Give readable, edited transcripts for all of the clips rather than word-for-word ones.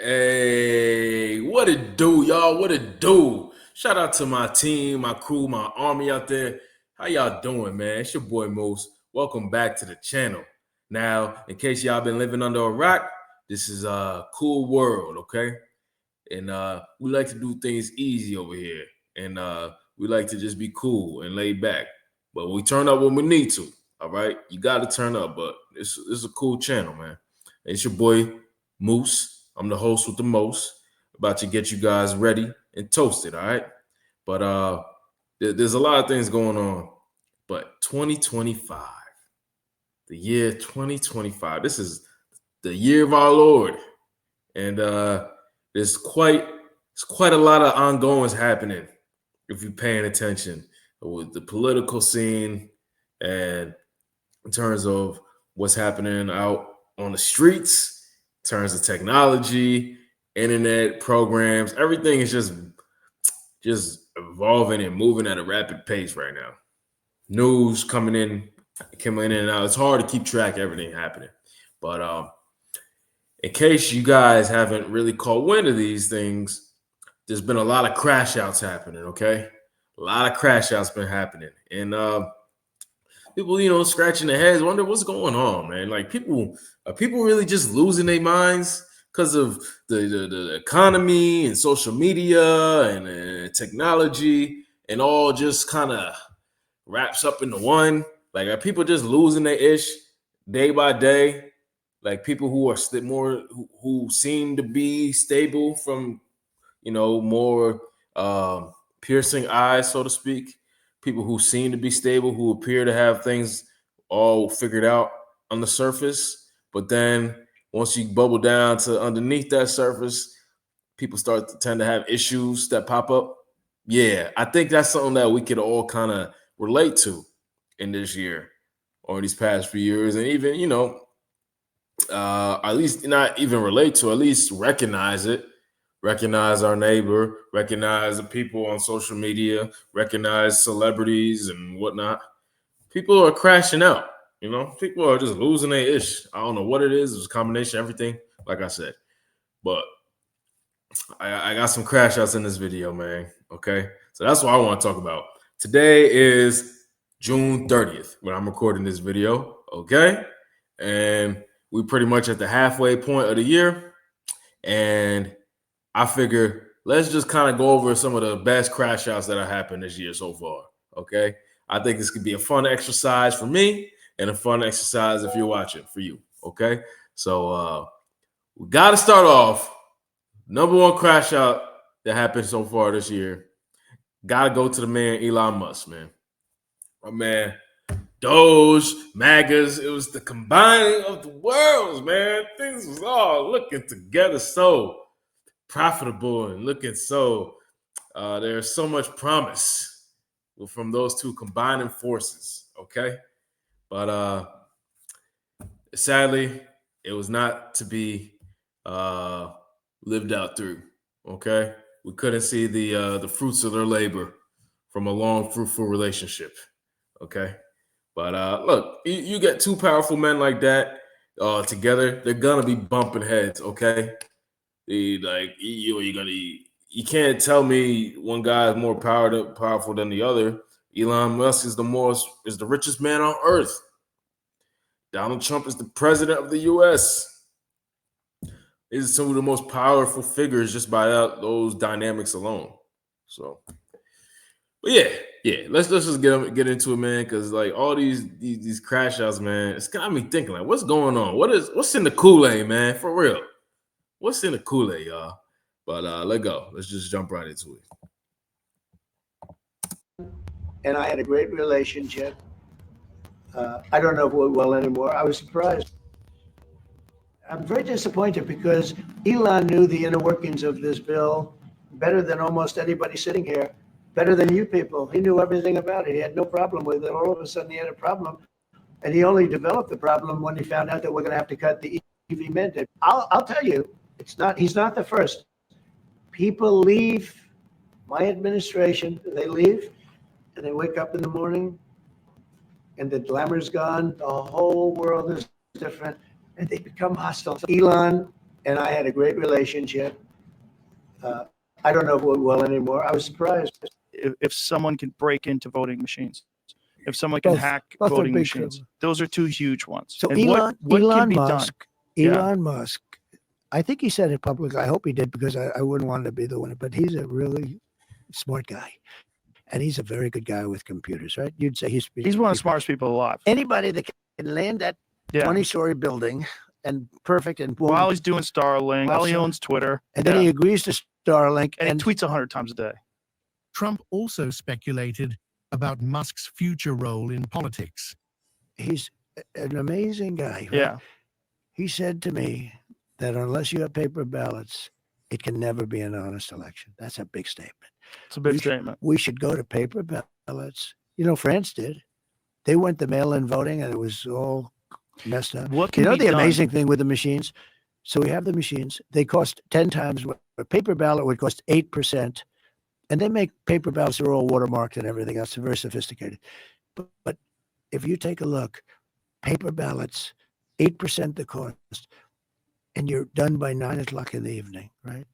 Hey, what it do, y'all? What it do? Shout out to my team, my crew, my army out there. How y'all doing, man? It's your boy Moose. Welcome back to the channel. Now, in case y'all been living under a rock, this is a cool world, okay? And we like to do things easy over here. And we like to just be cool and laid back. But we turn up when we need to. All right. You gotta turn up, but this is a cool channel, man. It's your boy Moose. I'm the host with the most. About to get you guys ready and toasted, all right? But there's a lot of things going on. But 2025, the year 2025, this is the year of our Lord. And there's quite a lot of ongoings happening if you're paying attention with the political scene and in terms of what's happening out on the streets, in terms of technology, internet programs, everything is just evolving and moving at a rapid pace right now. News coming in and out. It's hard to keep track of everything happening. But in case you guys haven't really caught wind of these things, there's been a lot of crash outs happening, okay? A lot of crash outs been happening. And people, scratching their heads, wonder what's going on, man. Like are people really just losing their minds because of the economy and social media and technology and all just kind of wraps up into one? Like, are people just losing their ish day by day? Like people who are who seem to be stable from, more piercing eyes, so to speak. People who seem to be stable, who appear to have things all figured out on the surface. But then once you bubble down to underneath that surface, people start to tend to have issues that pop up. Yeah, I think that's something that we could all kind of relate to in this year or these past few years. And even, at least not even relate to, at least recognize it. Recognize our neighbor, recognize the people on social media, recognize celebrities and whatnot. People are crashing out, people are just losing their ish. I don't know what it is. It's a combination of everything, like I said. But I got some crash outs in this video, man. Okay. So that's what I want to talk about. Today is June 30th when I'm recording this video. Okay. And we pretty much at the halfway point of the year. And I figure let's just kind of go over some of the best crash outs that have happened this year so far. Okay. I think this could be a fun exercise for me and a fun exercise if you're watching for you. Okay. So we got to start off. Number one crash out that happened so far this year. Got to go to the man, Elon Musk, man. My man, Doge, MAGAs. It was the combining of the worlds, man. Things was all looking together so profitable and looking so there's so much promise from those two combining forces. Okay. But sadly, it was not to be lived out through. Okay. We couldn't see the fruits of their labor from a long, fruitful relationship. Okay. But look, you get two powerful men like that together, they're gonna be bumping heads. Okay. You can't tell me one guy is more powerful than the other. Elon Musk is the richest man on earth. Donald Trump is the president of the U.S. These are some of the most powerful figures just by those dynamics alone. So, but yeah. Let's just get into it, man. Because like all these crash outs, man, it's got me thinking like, what's going on? What's in the Kool-Aid, man? For real. What's in the Kool-Aid, y'all? But let's go. Let's just jump right into it. And I had a great relationship. I don't know if we're well anymore. I was surprised. I'm very disappointed because Elon knew the inner workings of this bill better than almost anybody sitting here, better than you people. He knew everything about it. He had no problem with it. All of a sudden he had a problem. And he only developed the problem when he found out that we're going to have to cut the EV mandate. I'll tell you, he's not the first. People leave my administration, they leave and they wake up in the morning and the glamour's gone. The whole world is different and they become hostile. Elon and I had a great relationship. I don't know if it well anymore. I was surprised. If someone can break into voting machines, if someone can hack both are voting big machines, those are two huge ones. So And Elon what can Elon be Musk, done? Elon Musk, I think he said it publicly. I hope he did because I wouldn't want to be the one. But he's a really smart guy, and he's a very good guy with computers, right? You'd say he's He's one of the smartest people alive. anybody that can land that Yeah. 20-story building and perfect and boom, While he's doing Starlink, while he Awesome. owns Twitter, and then he agrees to Starlink and he tweets 100 times a day. Trump also speculated about Musk's future role in politics. he's an amazing guy. Right? Yeah. He said to me that unless you have paper ballots, it can never be an honest election. That's a big statement. It's a big statement. We should go to paper ballots. You know, France did. They went to mail-in voting, and it was all messed up. What can You know be the done? amazing thing with the machines? So we have the machines. They cost 10 times what a paper ballot would cost 8%. And they make paper ballots that are all watermarked and everything else. They're very sophisticated. But if you take a look, paper ballots, 8% the cost, and you're done by 9 o'clock in the evening, right?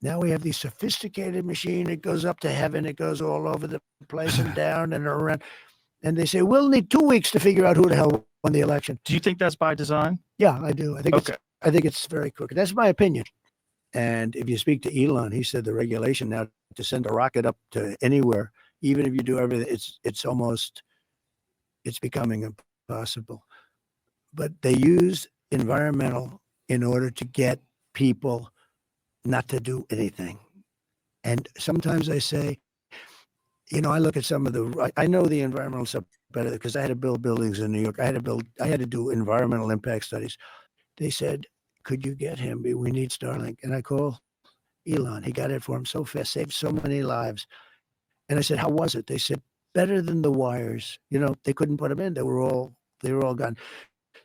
Now we have these sophisticated machine. It goes up to heaven. It goes all over the place and down and around. And they say, we'll need 2 weeks to figure out who the hell won the election. Do you think that's by design? Yeah, I do. I think Okay. I think it's very crooked. That's my opinion. And if you speak to Elon, he said the regulation now to send a rocket up to anywhere, even if you do everything, it's becoming impossible. But they use environmental in order to get people not to do anything. And sometimes I say, I look at some of I know the environmental stuff better because I had to build buildings in New York. I had to do environmental impact studies. They said, could you get him? We need Starlink. And I call Elon. He got it for him so fast, saved so many lives. And I said, how was it? They said, better than the wires. They couldn't put them in. They were all gone.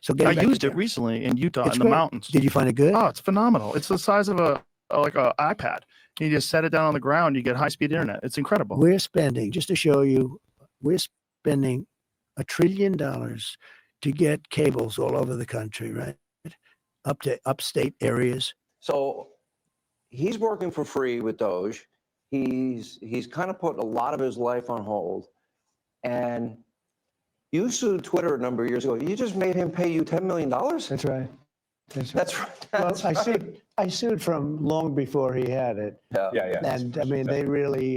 So I used it recently in Utah in the mountains. Did you find it good? Oh, it's phenomenal. It's the size of a iPad. You just set it down on the ground. You get high-speed internet. It's incredible. We're spending, just to show you, we're spending $1 trillion to get cables all over the country, right? Up to upstate areas. So he's working for free with Doge. He's kind of put a lot of his life on hold. And you sued Twitter a number of years ago. You just made him pay you $10 million? That's right. That's right. Well, That's I right. sued from long before he had it. Yeah. And I mean, they really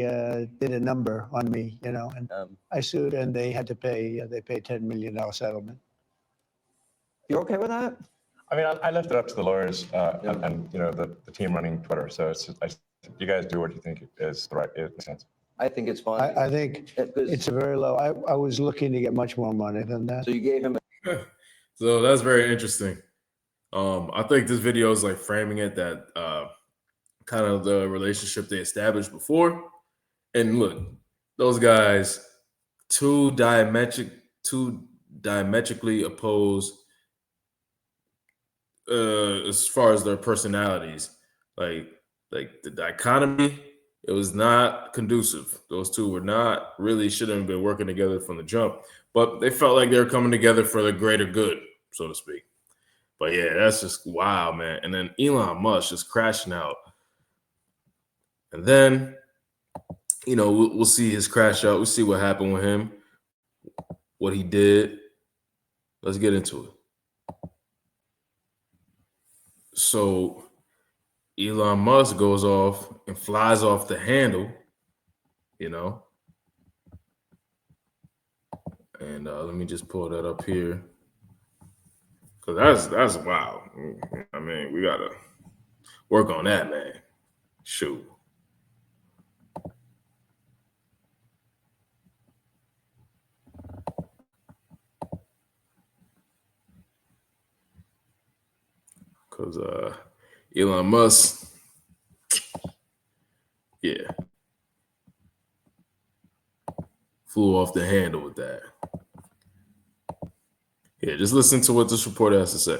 did a number on me, and I sued and they had to pay, they paid $10 million settlement. You okay with that? I mean, I left it up to the lawyers and the team running Twitter. So you guys do what you think is the right. It makes sense. I think it's fine. I think it's a very low. I was looking to get much more money than that. So you gave him. So that's very interesting. I think this video is like framing it that kind of the relationship they established before. And look, those guys, two diametrically opposed as far as their personalities. Like the dichotomy, it was not conducive. Those two were not really shouldn't have been working together from the jump, but they felt like they were coming together for the greater good, so to speak. But yeah, that's just wow, man. And then Elon Musk just crashing out. And then, we'll see his crash out. We'll see what happened with him, what he did. Let's get into it. So Elon Musk goes off and flies off the handle, And let me just pull that up here. Because that's wow. I mean, we got to work on that, man. Shoot. Because Elon Musk, yeah, flew off the handle with that. Yeah, just listen to what this reporter has to say.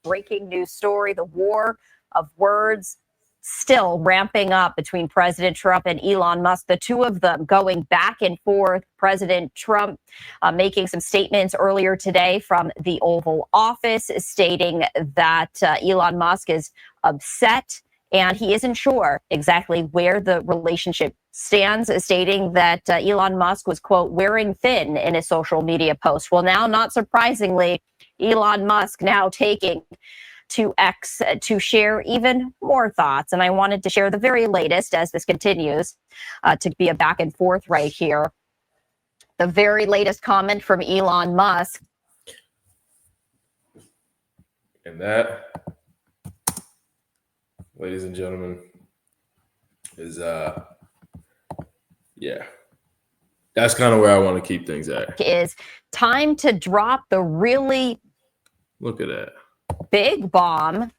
Breaking news story, the war of words still ramping up between President Trump and Elon Musk, the two of them going back and forth. President Trump making some statements earlier today from the Oval Office, stating that Elon Musk is upset and he isn't sure exactly where the relationship stands, stating that Elon Musk was, quote, wearing thin in a social media post. Well, now, not surprisingly, Elon Musk now taking to X to share even more thoughts. And I wanted to share the very latest as this continues to be a back and forth right here. The very latest comment from Elon Musk. And that, ladies and gentlemen, is yeah. That's kind of where I want to keep things at. Is time to drop the really Look at that. big bomb.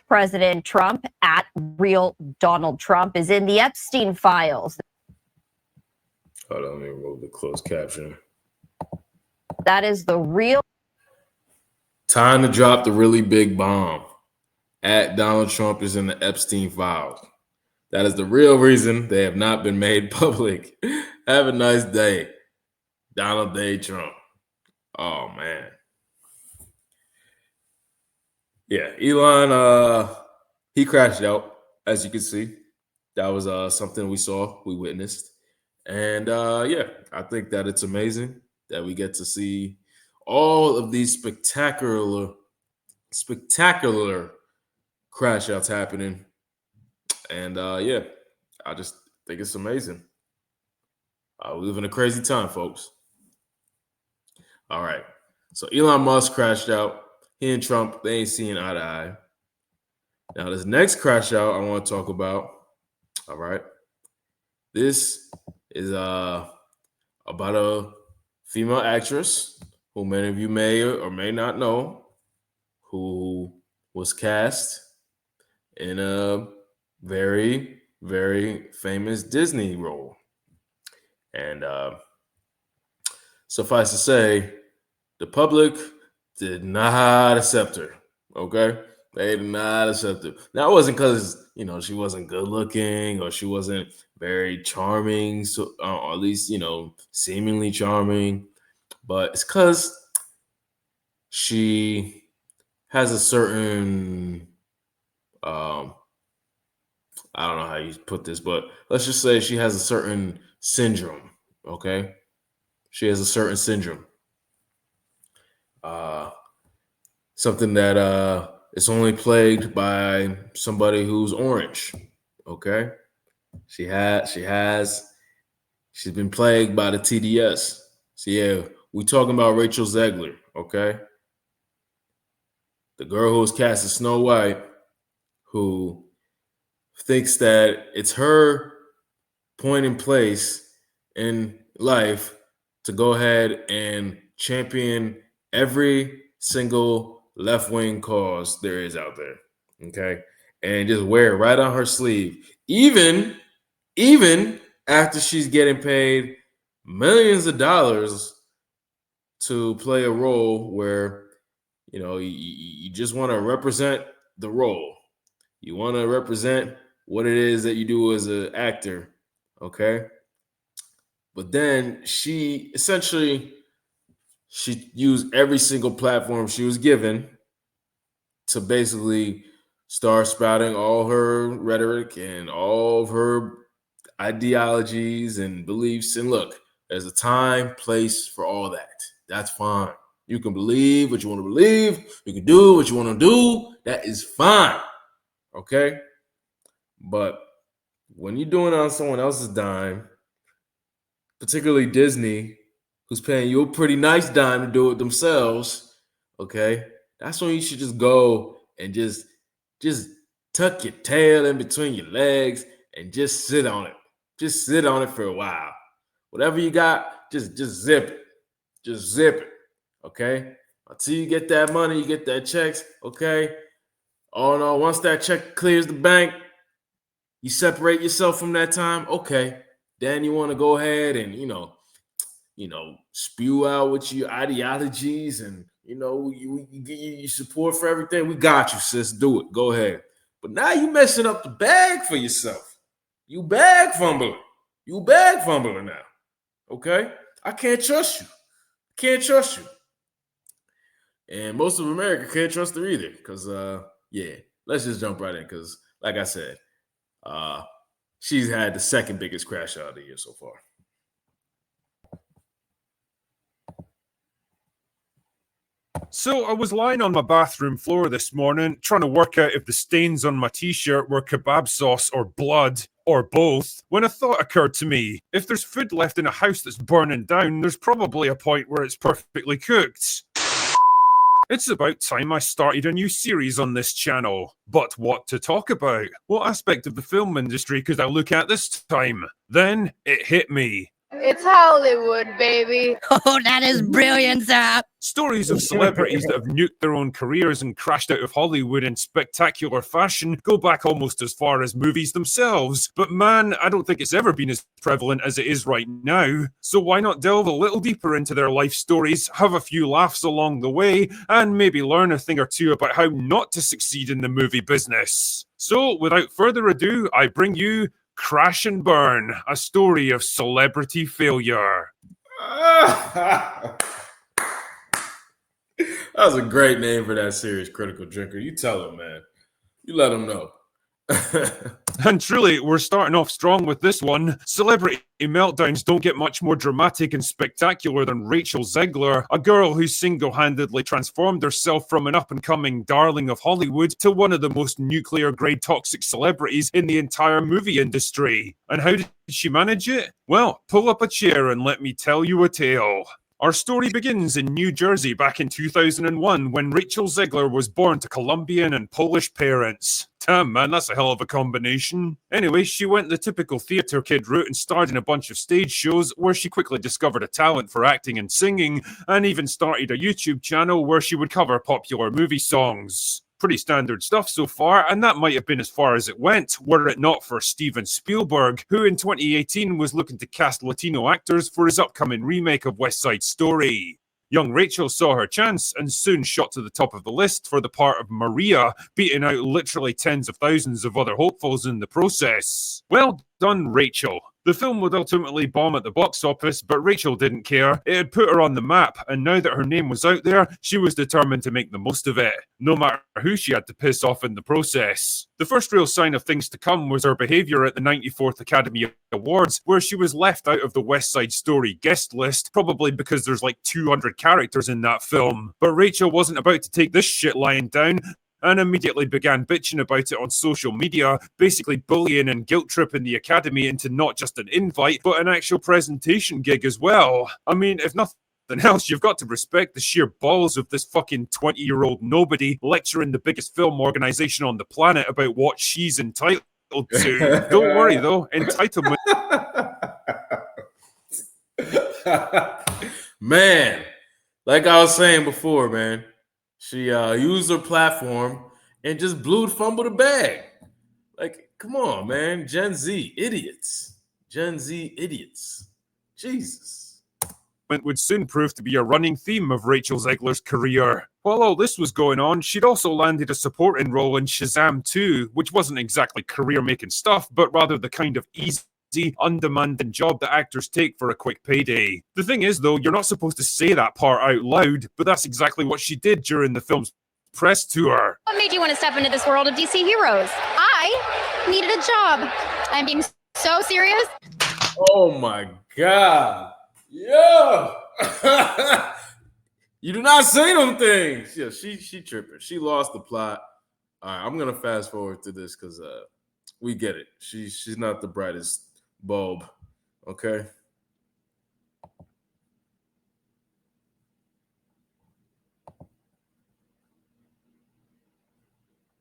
President Trump at real Donald Trump is in the Epstein files. Hold on, let me remove the closed caption. That is the real. Time to drop the really big bomb. At Donald Trump is in the Epstein files. That is the real reason they have not been made public. Have a nice day, Donald J. Trump. Oh, man. Yeah, Elon, he crashed out, as you can see. That was something we saw, we witnessed. And yeah, I think that it's amazing that we get to see all of these spectacular crash outs happening. And yeah, I just think it's amazing. We live in a crazy time, folks. All right. So Elon Musk crashed out. He and Trump, they ain't seeing eye to eye. Now, this next crash out I want to talk about. All right. This is about a female actress who many of you may or may not know, who was cast in a very, very famous Disney role. And suffice to say, the public did not accept her. Okay? They did not accept her. Now, it wasn't because, she wasn't good looking or she wasn't very charming, so, or at least, seemingly charming. But it's because she has a certain, I don't know how you put this, but let's just say she has a certain syndrome, okay? She has a certain syndrome. Something that is only plagued by somebody who's orange, okay? She's been plagued by the TDS. So yeah, we talking about Rachel Zegler, okay? The girl who was cast as Snow White, who thinks that it's her point in place in life to go ahead and champion every single left-wing cause there is out there, okay? And just wear it right on her sleeve, even after she's getting paid millions of dollars to play a role where, you just want to represent the role. You want to represent what it is that you do as an actor, okay? But then she used every single platform she was given to basically start spouting all her rhetoric and all of her ideologies and beliefs. And look, there's a time, place for all that. That's fine. You can believe what you want to believe. You can do what you want to do. That is fine. Okay? But when you're doing it on someone else's dime, particularly Disney, who's paying you a pretty nice dime to do it themselves, okay, that's when you should just go and just tuck your tail in between your legs and just sit on it. Just sit on it for a while. Whatever you got, just zip it. Just zip it, okay? Until you get that money, you get that checks, okay? Oh, no, once that check clears the bank, you separate yourself from that time, okay. Then you want to go ahead and, spew out with your ideologies and, you support for everything. We got you, sis. Do it. Go ahead. But now you messing up the bag for yourself. You bag fumbling. You bag fumbling now. Okay? I can't trust you. Can't trust you. And most of America can't trust her either. Because, yeah, let's just jump right in. Because, like I said, she's had the second biggest crash out of the year so far. So I was lying on my bathroom floor this morning trying to work out if the stains on my t-shirt were kebab sauce or blood or both when a thought occurred to me. If there's food left in a house that's burning down, there's probably a point where it's perfectly cooked. It's about time I started a new series on this channel. But what to talk about? What aspect of the film industry could I look at this time? Then it hit me. It's Hollywood, baby. Oh, that is brilliant, Zap. Stories of celebrities that have nuked their own careers and crashed out of Hollywood in spectacular fashion go back almost as far as movies themselves. But man, I don't think it's ever been as prevalent as it is right now. So why not delve a little deeper into their life stories, have a few laughs along the way, and maybe learn a thing or two about how not to succeed in the movie business. So without further ado, I bring you Crash and Burn, a story of celebrity failure. That was a great name for that series, Critical Drinker. You tell him, man. You let him know. And truly, we're starting off strong with this one. Celebrity meltdowns don't get much more dramatic and spectacular than Rachel Zegler, a girl who single-handedly transformed herself from an up-and-coming darling of Hollywood to one of the most nuclear-grade toxic celebrities in the entire movie industry. And how did she manage it? Well, pull up a chair and let me tell you a tale. Our story begins in New Jersey back in 2001 when Rachel Zegler was born to Colombian and Polish parents. Damn, man, that's a hell of a combination. Anyway, she went the typical theatre kid route and starred in a bunch of stage shows where she quickly discovered a talent for acting and singing, and even started a YouTube channel where she would cover popular movie songs. Pretty standard stuff so far, and that might have been as far as it went, were it not for Steven Spielberg, who in 2018 was looking to cast Latino actors for his upcoming remake of West Side Story. Young Rachel saw her chance and soon shot to the top of the list for the part of Maria, beating out literally tens of thousands of other hopefuls in the process. Well done, Rachel. The film would ultimately bomb at the box office, but Rachel didn't care. It had put her on the map, and now that her name was out there, she was determined to make the most of it, no matter who she had to piss off in the process. The first real sign of things to come was her behaviour at the 94th Academy Awards, where she was left out of the West Side Story guest list, probably because there's like 200 characters in that film. But Rachel wasn't about to take this shit lying down, and immediately began bitching about it on social media, basically bullying and guilt-tripping the Academy into not just an invite, but an actual presentation gig as well. I mean, if nothing else, you've got to respect the sheer balls of this fucking 20-year-old nobody lecturing the biggest film organization on the planet about what she's entitled to. Don't worry, though. Entitlement... Man, like I was saying before, man, she used her platform and just fumbled the bag. Like, come on, man. Gen Z idiots. Gen Z idiots. Jesus. Would soon prove to be a running theme of Rachel Zegler's career. While all this was going on, she'd also landed a supporting role in Shazam 2, which wasn't exactly career-making stuff, but rather the kind of easy, undemanding job that actors take for a quick payday. The thing is, though, you're not supposed to say that part out loud, but that's exactly what she did during the film's press tour. What made you want to step into this world of DC heroes? I needed a job. I'm being so serious. Oh my God. Yeah. You do not say them things. Yeah, she tripping. She lost the plot. All right, I'm gonna fast forward to this because we get it. She's not the brightest bulb. Okay.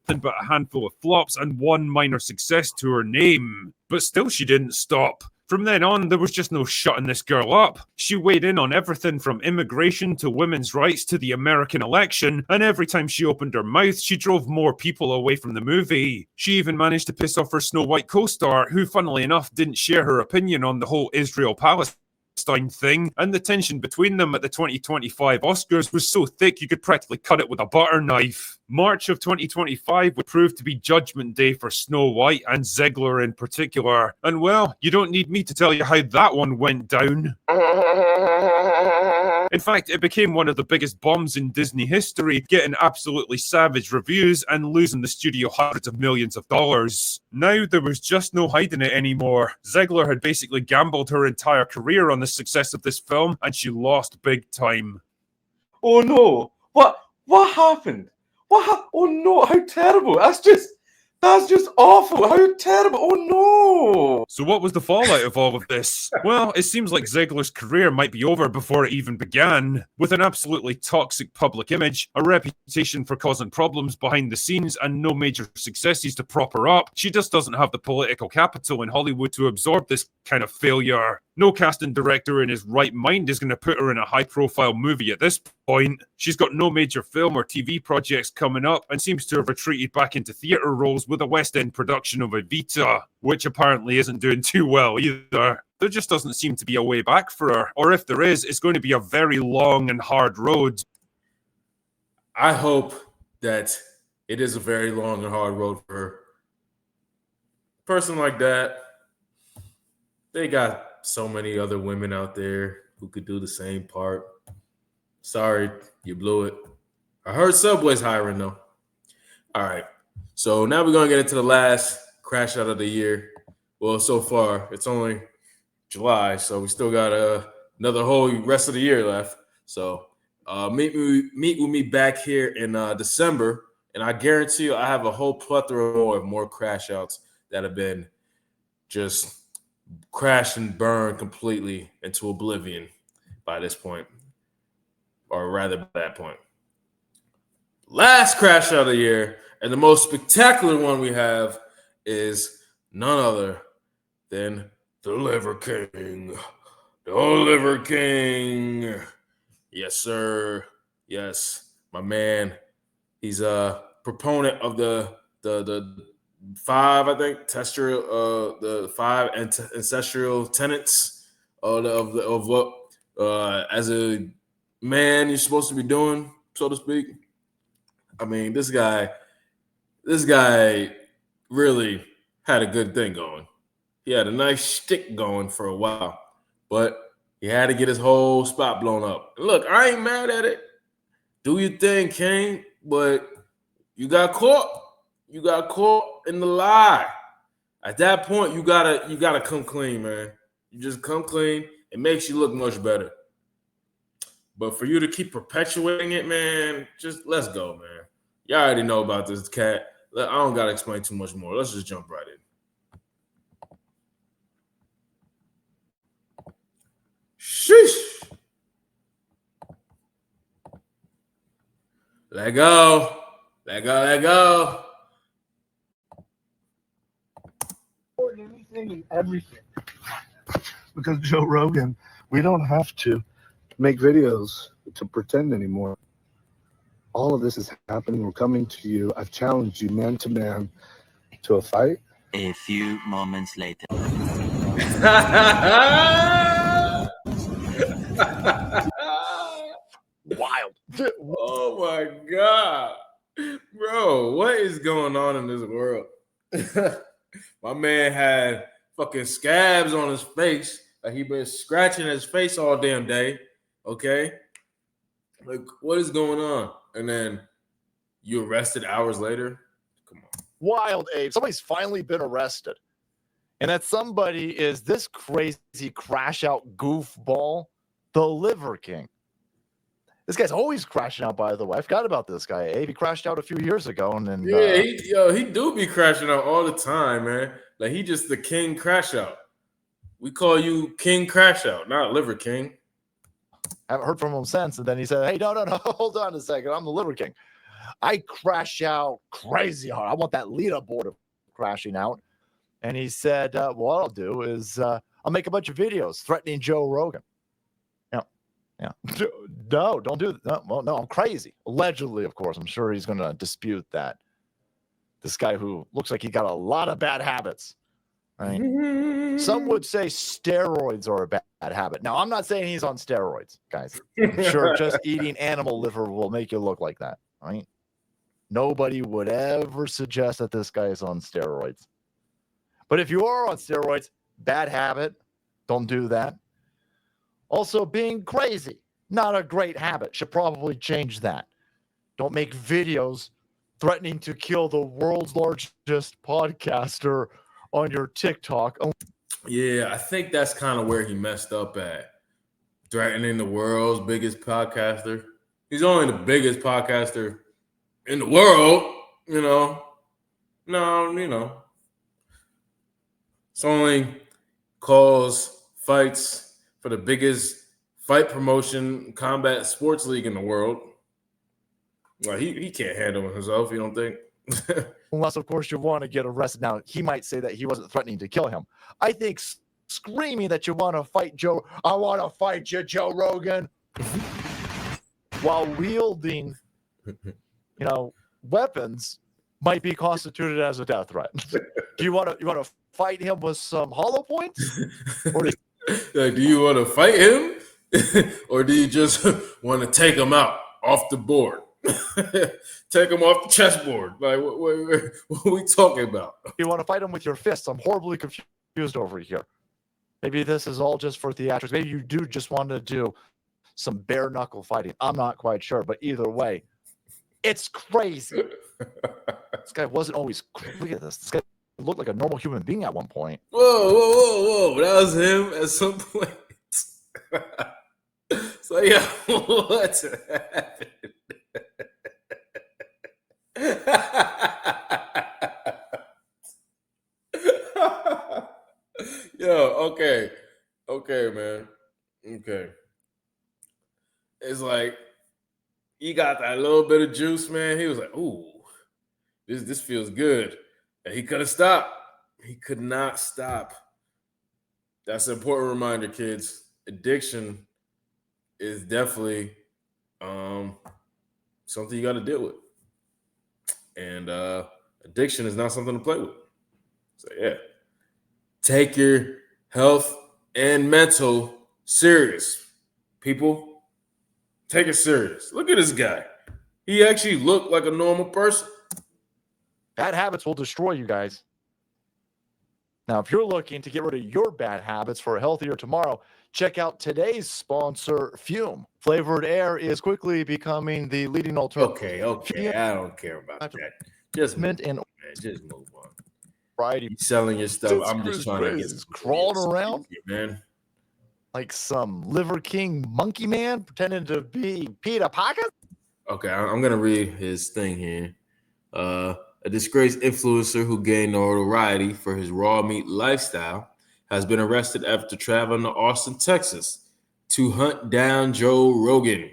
But a handful of flops and one minor success to her name. But still, she didn't stop. From then on, there was just no shutting this girl up. She weighed in on everything from immigration to women's rights to the American election, and every time she opened her mouth, she drove more people away from the movie. She even managed to piss off her Snow White co-star, who, funnily enough, didn't share her opinion on the whole Israel-Palestine Epstein thing, and the tension between them at the 2025 Oscars was so thick you could practically cut it with a butter knife. March of 2025 would prove to be Judgment Day for Snow White and Ziegler in particular. And well, you don't need me to tell you how that one went down. In fact, it became one of the biggest bombs in Disney history, getting absolutely savage reviews and losing the studio hundreds of millions of dollars. Now there was just no hiding it anymore. Ziegler had basically gambled her entire career on the success of this film, and she lost big time. Oh no! What happened? Oh no! How terrible! That's just awful! How terrible! Oh no! So what was the fallout of all of this? Well, it seems like Ziegler's career might be over before it even began. With an absolutely toxic public image, a reputation for causing problems behind the scenes, and no major successes to prop her up, she just doesn't have the political capital in Hollywood to absorb this kind of failure. No casting director in his right mind is going to put her in a high-profile movie at this point. She's got no major film or TV projects coming up and seems to have retreated back into theatre roles with a West End production of Evita, which apparently isn't doing too well either. There just doesn't seem to be a way back for her, or if there is, it's going to be a very long and hard road. I hope that it is a very long and hard road for her. A person like that, they got so many other women out there who could do the same part. Sorry, you blew it. I heard Subway's hiring though. All right. So now we're going to get into the last crash out of the year. Well, so far, it's only July, so we still got another whole rest of the year left. So meet with me back here in December, and I guarantee you I have a whole plethora of more crash outs that have been just crashed and burned completely into oblivion by this point, or rather by that point. Last crash out of the year, and the most spectacular one we have is none other than the Liver King. The Liver King. Yes, sir. Yes, my man. He's a proponent of the five, I think, the five ancestral tenets of what as a man you're supposed to be doing, so to speak. I mean, this guy really had a good thing going. He had a nice shtick going for a while, but he had to get his whole spot blown up. And look, I ain't mad at it. Do your thing, King, but you got caught. You got caught in the lie. At that point, you gotta come clean, man. You just come clean. It makes you look much better. But for you to keep perpetuating it, man, just let's go, man. Y'all already know about this cat. I don't gotta explain too much more. Let's just jump right in. Sheesh. Let go. Let go. Let go. Anything and everything. Because Joe Rogan, we don't have to make videos to pretend anymore. All of this is happening. We're coming to you. I've challenged you man to man to a fight. A few moments later. Wild. Oh my God. Bro, what is going on in this world? My man had fucking scabs on his face. Like he been scratching his face all damn day. Okay? Like, what is going on? And then you arrested hours later? Come on. Wild, Abe. Somebody's finally been arrested. And that somebody is this crazy crash out goofball, the Liver King. This guy's always crashing out, by the way. I forgot about this guy, Abe. He crashed out a few years ago. And then he do be crashing out all the time, man. Like he just the king crash out. We call you King Crash Out, not Liver King. I haven't heard from him since. And then he said, hey, no, hold on a second. I'm the Liver King. I crash out crazy hard. I want that leaderboard of crashing out. And he said, what I'll do is I'll make a bunch of videos threatening Joe Rogan. Yeah. No, don't do that. No, I'm crazy. Allegedly, of course. I'm sure he's going to dispute that. This guy who looks like he got a lot of bad habits. Right? Some would say steroids are a bad habit. Now, I'm not saying he's on steroids, guys. I'm sure just eating animal liver will make you look like that, right? Nobody would ever suggest that this guy is on steroids. But if you are on steroids, bad habit. Don't do that. Also, being crazy, not a great habit. Should probably change that. Don't make videos threatening to kill the world's largest podcaster on your TikTok. Yeah, I think that's kind of where he messed up at. Threatening the world's biggest podcaster. He's only the biggest podcaster in the world, you know. No, you know. It's only calls fights for the biggest fight promotion combat sports league in the world. Well, he can't handle himself, you don't think? Unless, of course, you want to get arrested. Now, he might say that he wasn't threatening to kill him. I think screaming that you want to fight Joe, I want to fight you, Joe Rogan, while wielding, weapons might be constituted as a death threat. Do you want to fight him with some hollow points? Or do you want to fight him? Or do you just want to take him out off the board? Take him off the chessboard. Like, what are we talking about? You want to fight him with your fists? I'm horribly confused over here. Maybe this is all just for theatrics. Maybe you do just want to do some bare knuckle fighting. I'm not quite sure, but either way, it's crazy. This guy wasn't always. Look at this. This guy looked like a normal human being at one point. Whoa! That was him at some point. So yeah, what happened? Okay, man. Okay. It's like he got that little bit of juice, man. He was like, "Ooh, this feels good." And he could have stopped. He could not stop. That's an important reminder, kids. Addiction is definitely something you got to deal with. And addiction is not something to play with. So yeah, take your health and mental serious. People, take it serious. Look at this guy. He actually looked like a normal person. Bad habits will destroy you guys. Now, if you're looking to get rid of your bad habits for a healthier tomorrow, check out today's sponsor, Fume. Flavored air is quickly becoming the leading alternative. Okay. I don't care about that. Just move on, man. Just move on. Right. You're selling your stuff. I'm just trying to get crawling around, man, like some Liver King monkey man pretending to be Peter Parker. Okay, I'm gonna read his thing here. A disgraced influencer who gained notoriety for his raw meat lifestyle has been arrested after traveling to Austin, Texas, to hunt down Joe Rogan.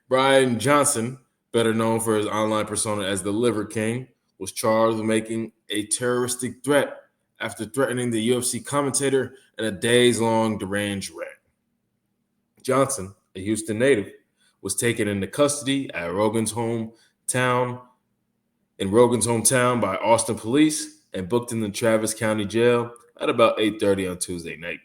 Brian Johnson, better known for his online persona as the Liver King, was charged with making a terroristic threat after threatening the UFC commentator in a days-long deranged rant. Johnson, a Houston native, was taken into custody at Rogan's hometown by Austin police and booked in the Travis County Jail at about 8:30 on Tuesday night.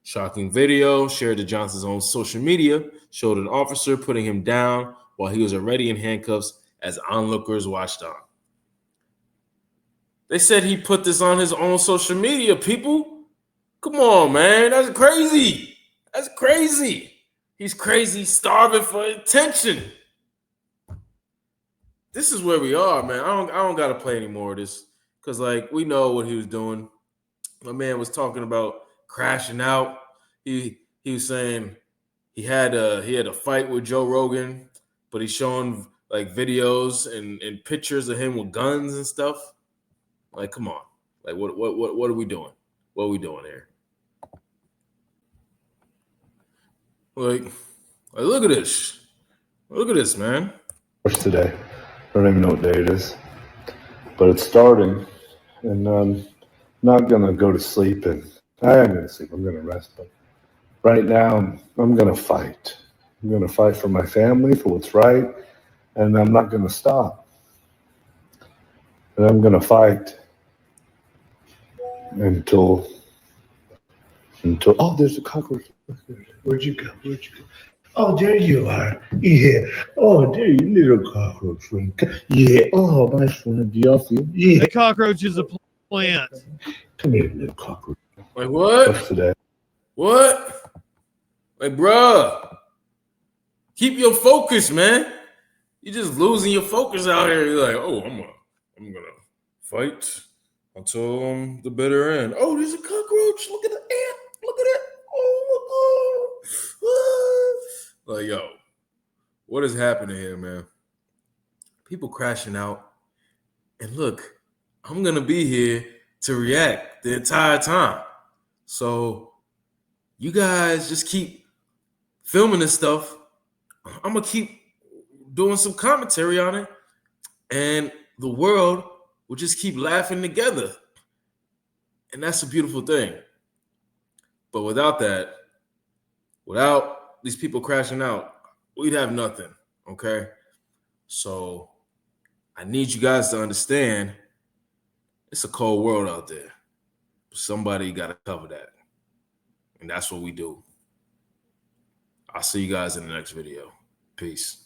Shocking video shared to Johnson's own social media showed an officer putting him down while he was already in handcuffs as onlookers watched on. They said he put this on his own social media, people. Come on, man. That's crazy. That's crazy. He's crazy, starving for attention. This is where we are, man. I don't gotta play any more of this. Cause like we know what he was doing. My man was talking about crashing out. He was saying he had a fight with Joe Rogan, but he's showing like videos and pictures of him with guns and stuff. Like, come on. Like what are we doing? What are we doing here? Like look at this. Look at this, man. Today. I don't even know what day it is. But it's starting. And I'm not going to go to sleep. And I am going to sleep. I'm going to rest. But right now, I'm going to fight. I'm going to fight for my family, for what's right. And I'm not going to stop. And I'm going to fight until oh, there's a cockroach. Where'd you go? Oh, there you are. Yeah. Oh, there you little cockroach friend. Yeah. Oh, my friend. Do y'all feel? Yeah. The cockroach is a plant. Come here, little cockroach. Like what? What's today? What? Like, bruh, keep your focus, man. You're just losing your focus out here. You're like, oh, I'm gonna fight until the bitter end. Oh, there's a cockroach. Look at the ant. Look at it. Oh my god. Like, yo, what is happening here, man? People crashing out. And look, I'm gonna be here to react the entire time. So you guys just keep filming this stuff. I'm gonna keep doing some commentary on it, and the world will just keep laughing together. And that's a beautiful thing. But without that, without these people crashing out, we'd have nothing. Okay. So I need you guys to understand it's a cold world out there. Somebody got to cover that. And that's what we do. I'll see you guys in the next video. Peace.